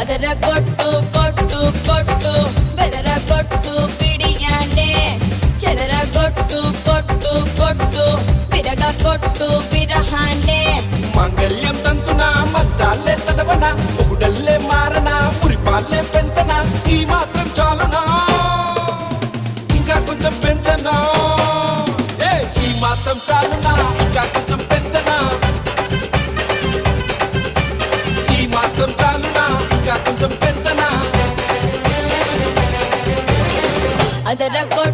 ಅದರ ಕೊಟ್ಟು ಕೊಟ್ಟು ಕೊಟ್ಟು ಬೆದರ ಕೊಟ್ಟು ಬಿಡಿಯಾನೆ ಚದರ ಕೊಟ್ಟು ಕೊಟ್ಟು ಕೊಟ್ಟು విరగ కొట్టు విరహానే మంగళ్యం తంతునా మంత్రాలే చదవనా ఒకడల్లే మారనా పురిపాలే పెంచనా ఈ మాత్రం చాలునా ఇంకా కొంచెం పెంచనా ఈ మాత్రం చాలునా ఇంకా కొంచెం పెంచనా ఈ మాత్రం చాలునా ఇంకా కొంచెం పెంచనా ಅದರ ಕೊಟ್ಟು